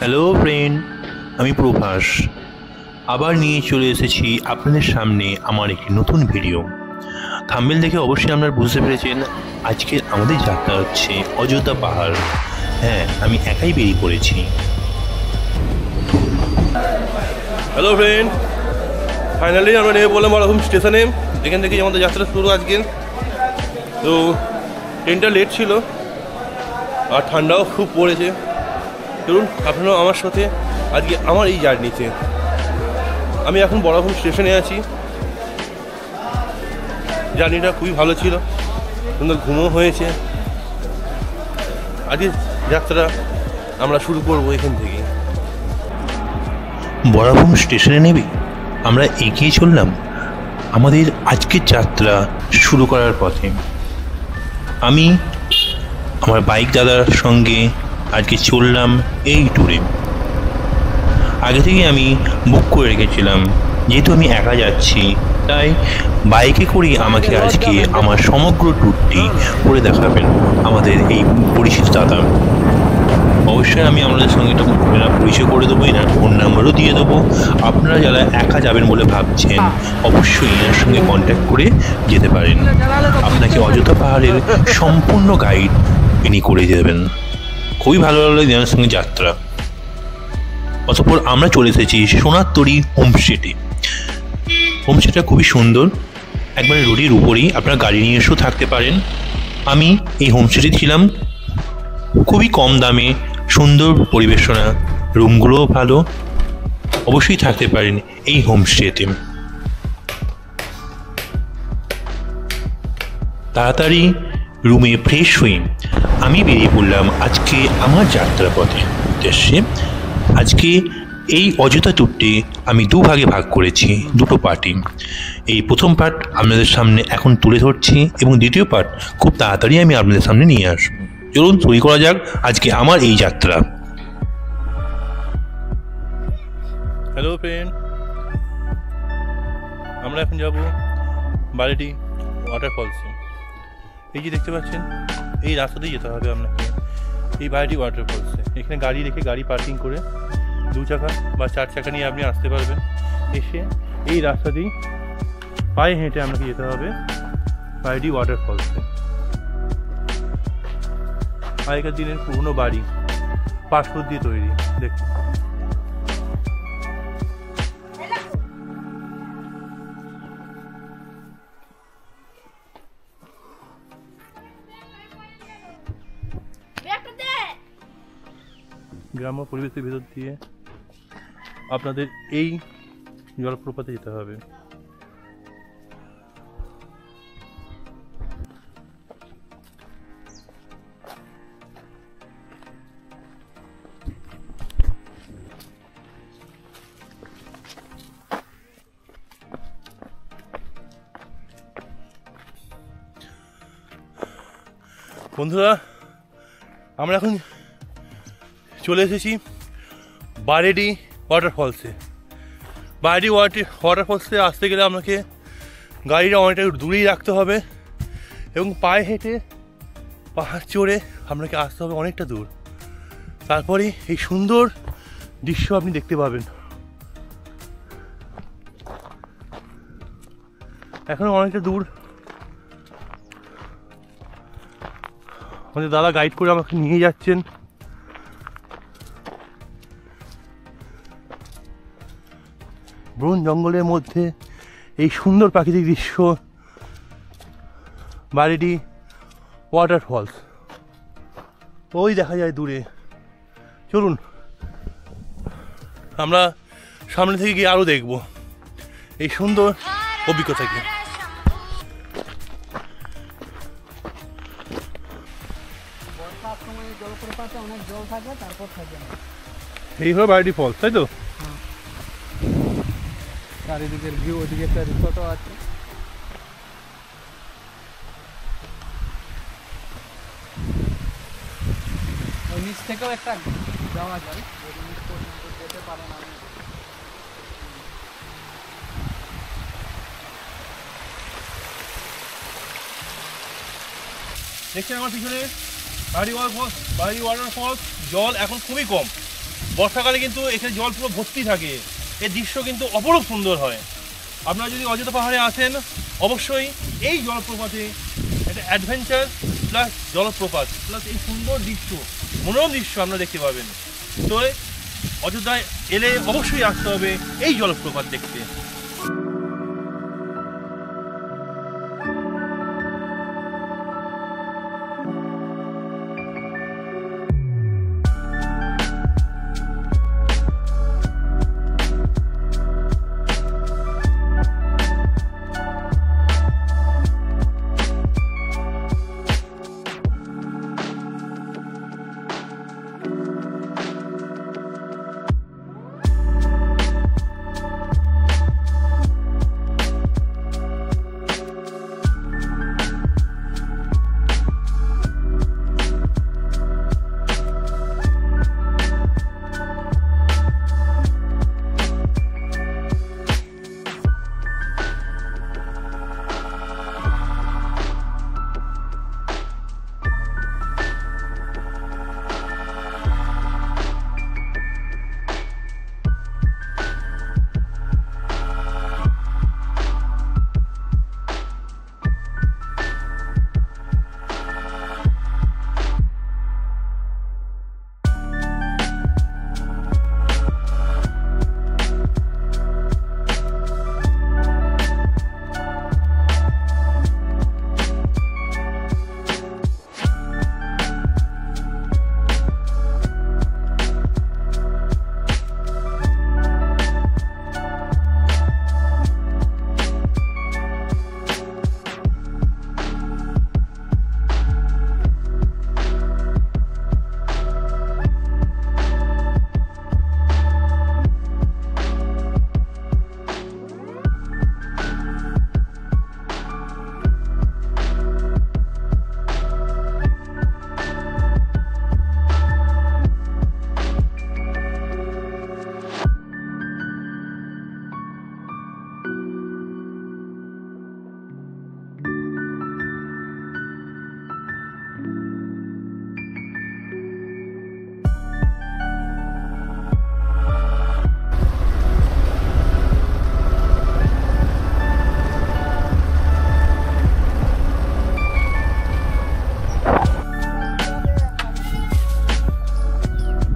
Hello friend, আমি প্রভাস আবার নিয়ে চলে এসেছি আপনাদের সামনে আমার একটি নতুন ভিডিও। থাম্বনেল দেখে অবশ্যই আপনারা বুঝতে পেরেছেন আজকে আমাদের যাত্রা হচ্ছে অযোধ্যা পাহাড়। হ্যাঁ, আমি একাই বেরিয়ে পড়েছি। হ্যালো ফ্রেন্ড, ফাইনালি আমরা নেমে বললাম বড়াহুম স্টেশনে। এখান থেকে আমাদের যাত্রা শুরু আজকে। তো ট্রেনটা লেট ছিল আর ঠান্ডাও খুব পড়েছে। ধরুন আপনারাও আমার সাথে আজকে আমার এই জার্নিতে। আমি এখন বড়াহুম স্টেশনে আছি। জার্নিটা খুবই ভালো ছিল, সুন্দর ঘুমও হয়েছে। আজকে যাত্রা আমরা শুরু করবো এখান থেকে। বড়াভূম স্টেশনে নেমে আমরা এগিয়ে চললাম আমাদের আজকের যাত্রা শুরু করার পথে। আমি আমার বাইক দাদার সঙ্গে আজকে চললাম এই ট্যুরে। আগে থেকে আমি বুক করে রেখেছিলাম, যেহেতু আমি একা যাচ্ছি তাই বাইকে করেই আমাকে আজকে আমার সমগ্র ট্যুরটি করে দেখাবেন আমাদের এই পরিচিত দাদা। অবশ্যই আমি আপনাদের সঙ্গে একটা পরিচয় করে দেবো, এনার ফোন নাম্বারও দিয়ে দেবো। আপনারা যারা একা যাবেন বলে ভাবছেন অবশ্যই এনার সঙ্গে কন্ট্যাক্ট করে যেতে পারেন। আপনাকে অযোধ্যা পাহাড়ের সম্পূর্ণ গাইড ইনি করে দেবেন। খুবই ভালো লাগলো এনার সঙ্গে যাত্রা। অতঃপর আমরা চলে এসেছি সোনারতরী হোমস্টেতে। হোমস্টেটা খুবই সুন্দর, একবারে রোডের উপরেই, আপনারা গাড়ি নিয়ে এসেও থাকতে পারেন। আমি এই হোমস্টেতে ছিলাম, খুবই কম দামে, সুন্দর পরিবেশনা, রুমগুলোও ভালো। অবশ্যই থাকতে পারেন এই হোমস্টেতে। তাড়াতাড়ি রুমে ফ্রেশ হয়ে আমি বেরিয়ে পড়লাম আজকে আমার যাত্রাপথে উদ্দেশ্যে। আজকে এই অযোধ্যা ট্যুরটি আমি দুভাগে ভাগ করেছি, দুটো পার্টি। এই প্রথম পার্ট আপনাদের সামনে এখন তুলে ধরছি এবং দ্বিতীয় পার্ট খুব তাড়াতাড়ি আমি আপনাদের সামনে নিয়ে আসবো। চলুন শুরু করা যাক আজকে আমার এই যাত্রা। হ্যালো ফ্রেন্ড, আমরা এখন যাব বারেডি ওয়াটারফলসে। এই যে দেখতে পাচ্ছেন, এই রাস্তাতেই যেতে হবে আপনাকে, এই বারেডি ওয়াটারফলসে। এখানে গাড়ি রেখে, গাড়ি পার্কিং করে 2 চাকা বা 4 চাকা নিয়ে আপনি আসতে পারবেন। এসে এই রাস্তাতেই পায়ে হেঁটে আপনাকে যেতে হবে বারেডি ওয়াটারফলসে। আগেকার দিনের পুরনো বাড়ি, পাথর দিয়ে তৈরি। দেখুন, গ্রাম্য পরিবেশের ভেতর দিয়ে আপনাদের এই জলপ্রপাতে যেতে হবে। বন্ধুরা, আমরা এখন চলে এসেছি বারেডি ওয়াটারফলসে। বারেডি ওয়াটারফলসে আসতে গেলে আপনাকে গাড়িটা অনেকটা দূরেই রাখতে হবে এবং পায়ে হেঁটে পাহাড় চড়ে আপনাকে আসতে হবে অনেকটা দূর। তারপরে এই সুন্দর দৃশ্য আপনি দেখতে পাবেন। এখনও অনেকটা দূর। আমাদের দাদা গাইড করে আমাকে নিয়ে যাচ্ছেন। বন জঙ্গলের মধ্যে এই সুন্দর প্রাকৃতিক দৃশ্য, বারেডি ওয়াটারফলস ওই দেখা যায় দূরে। চলুন আমরা সামনে থেকে গিয়ে আরও দেখব এই সুন্দর অভিজ্ঞতাকে। এই হলো বারেডি ফলস, তাই তো? চারিদিকের ভিউ, ওদিকে একটা রিসোর্টও আছে। ওই নিচ থেকেও একটা যাওয়া যায়, যদি নিচ পর্যন্ত যেতে পারে না। দেখছেন আমার পিছনে বারেডি ওয়াটারফলস। জল এখন খুবই কম, বর্ষাকালে কিন্তু এখানে জল পুরো ভর্তি থাকে, এর দৃশ্য কিন্তু অপরূপ সুন্দর হয়। আপনারা যদি অযোধ্যা পাহাড়ে আসেন অবশ্যই এই জলপ্রপাতে একটা অ্যাডভেঞ্চার প্লাস জলপ্রপাত প্লাস এই সুন্দর দৃশ্য, মনোরম দৃশ্য আপনারা দেখতে পাবেন। তো অযোধ্যায় এলে অবশ্যই আসতে হবে এই জলপ্রপাত দেখতে।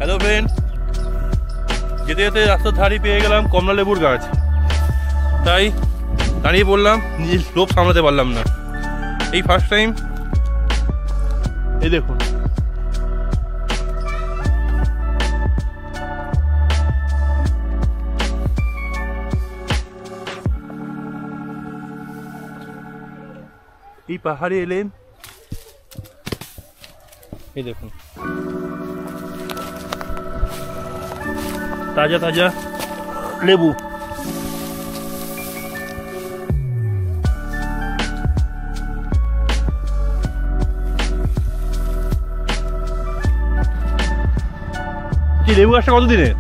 হ্যালো ফ্রেন্ড, যেতে যেতে রাস্তার ধারে পেয়ে গেলাম কমলা লেবুর গাছ, তাই দাঁড়িয়ে বললাম, নিজের লোভ সামলাতে পারলাম না। এই ফার্স্ট টাইম এই দেখুন, এই পাহাড়ে এলেন, এই দেখুন তাজা তাজা লেবু। লেবু গাছটা কত দিনের?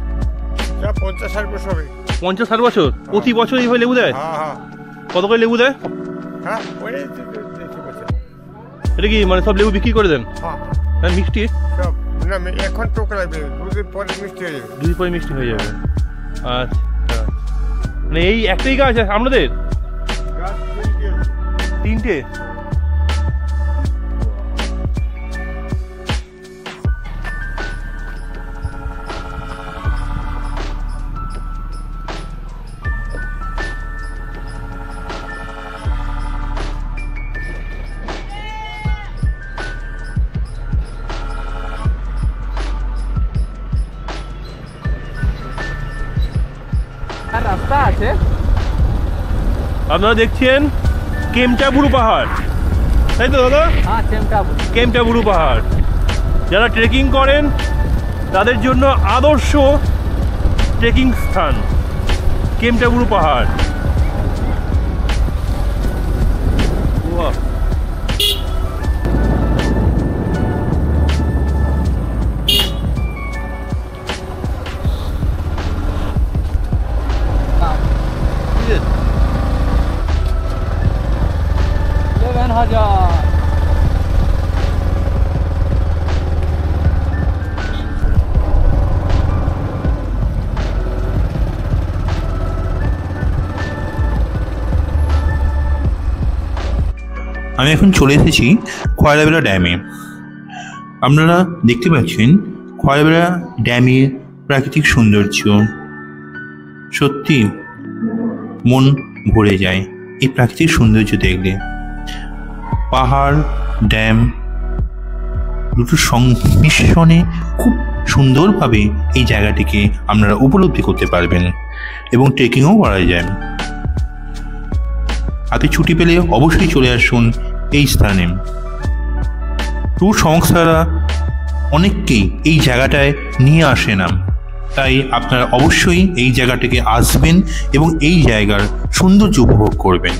50-60 বছর হবে। 50-60 বছর? প্রতি বছর এইভাবে লেবু দেয়? হ্যাঁ। কত করে লেবু দেয়? হ্যাঁ, এটা কি মানে সব লেবু বিক্রি করে দেন? হ্যাঁ, মিষ্টি সব না, এখন টোকা লাগবে, 2 দিন পরে মিষ্টি হয়ে যাবে। 2 দিন পরে মিষ্টি হয়ে যাবে। আচ্ছা, মানে এই একটাই গাছ আছে আপনাদের? গাছ 3টে? রাস্তা আছে। আপনারা দেখছেন কেমটাবুরু পাহাড়, তাই তো দাদা? হ্যাঁ, কেমটাবুরু পাহাড়। যারা ট্রেকিং করেন তাদের জন্য আদর্শ ট্রেকিং স্থান কেমটাবুরু পাহাড়। বাহ, আমি এখন চলে এসেছি খয়রাবেড়া ড্যামে। আপনারা দেখতে পাচ্ছেন খয়রাবেড়া ড্যামের প্রাকৃতিক সৌন্দর্য, সত্যি মন ভরে যায় এই প্রাকৃতিক সৌন্দর্য দেখলে। পাহাড়, ড্যাম দুটো সংমিশ্রণে খুব সুন্দরভাবে এই জায়গাটিকে আপনারা উপলব্ধি করতে পারবেন এবং ট্রেকিংও করা যায়। হাতে ছুটি পেলে অবশ্যই চলে আসুন এই স্থানে। ট্যুর সংস্থারা অনেককেই এই জায়গাটায় নিয়ে আসে না, তাই আপনারা অবশ্যই এই জায়গাটাকে আসবেন এবং এই জায়গার সৌন্দর্য উপভোগ করবেন।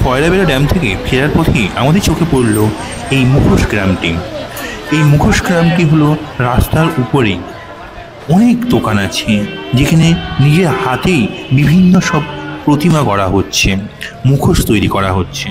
খয়রাবেড়া ড্যাম থেকে ফেরার পথে আমাদের চোখে পড়ল এই মুখোশ গ্রামটি। এই মুখোশ গ্রামটি হলো রাস্তার উপরে অনেক দোকান আছে, যেখানে নিজের হাতেই বিভিন্ন সব প্রতিমা করা হচ্ছে, মুখোশ তৈরি করা হচ্ছে।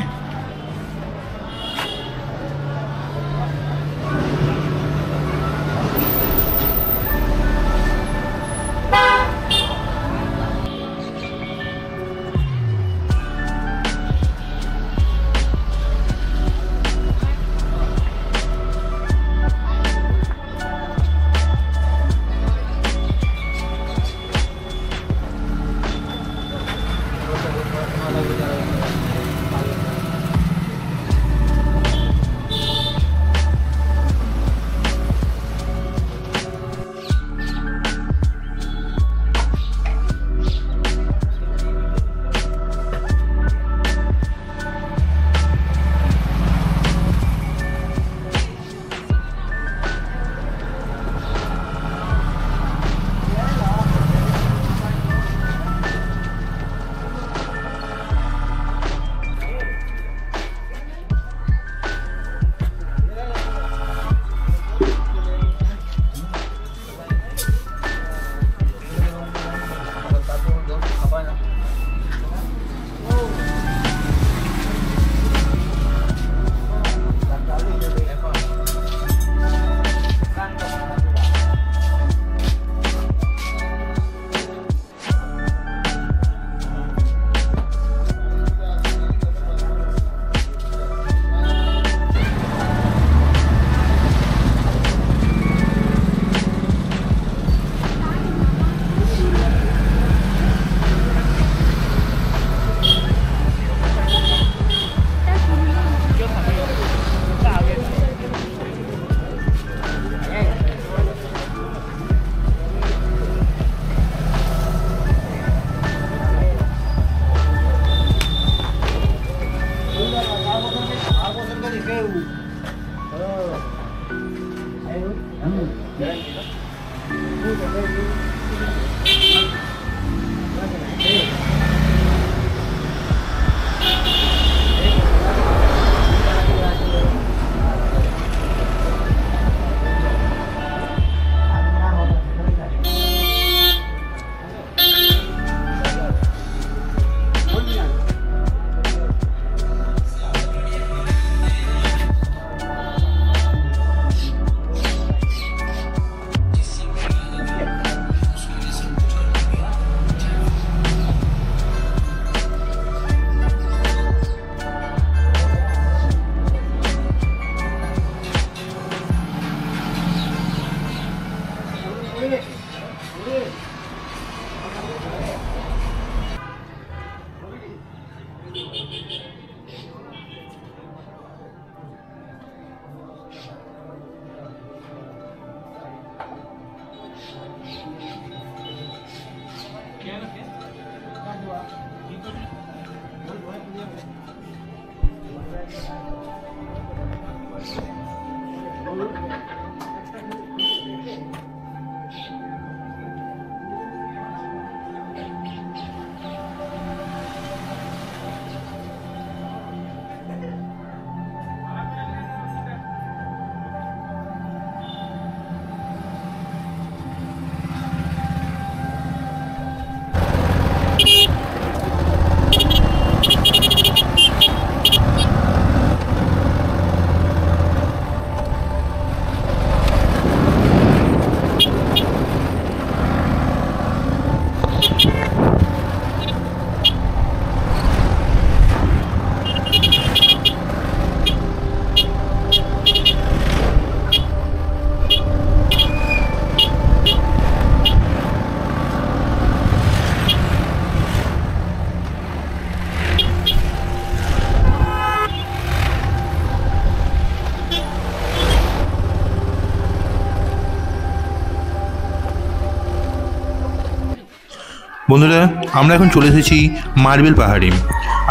বন্ধুরা, আমরা এখন চলে এসেছি মার্বেল পাহাড়ে।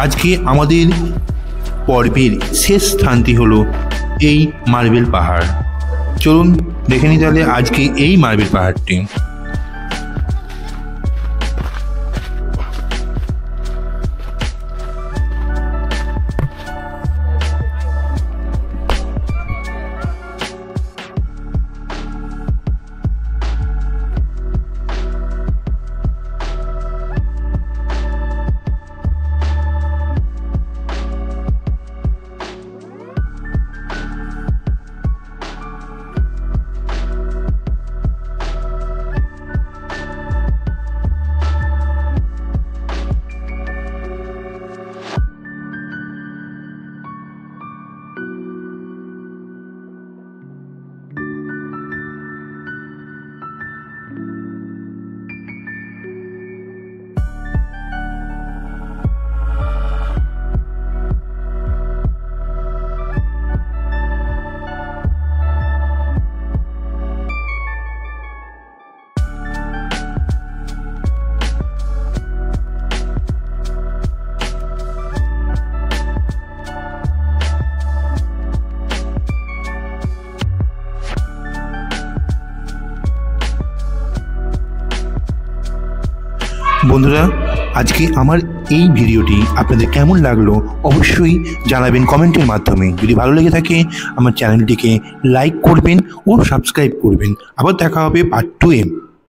আজকে আমাদের পর্বের শেষ স্থানটি হলো এই মার্বেল পাহাড়। চলুন দেখে নিই তাহলে আজকে এই মার্বেল পাহাড়টি। বন্ধুরা, আজকে আমার এই ভিডিওটি আপনাদের কেমন লাগলো অবশ্যই জানাবেন কমেন্টের মাধ্যমে। যদি ভালো লেগে থাকে আমার চ্যানেলটিকে লাইক করবেন ও সাবস্ক্রাইব করবেন। আবার দেখা হবে পার্ট 2-এ।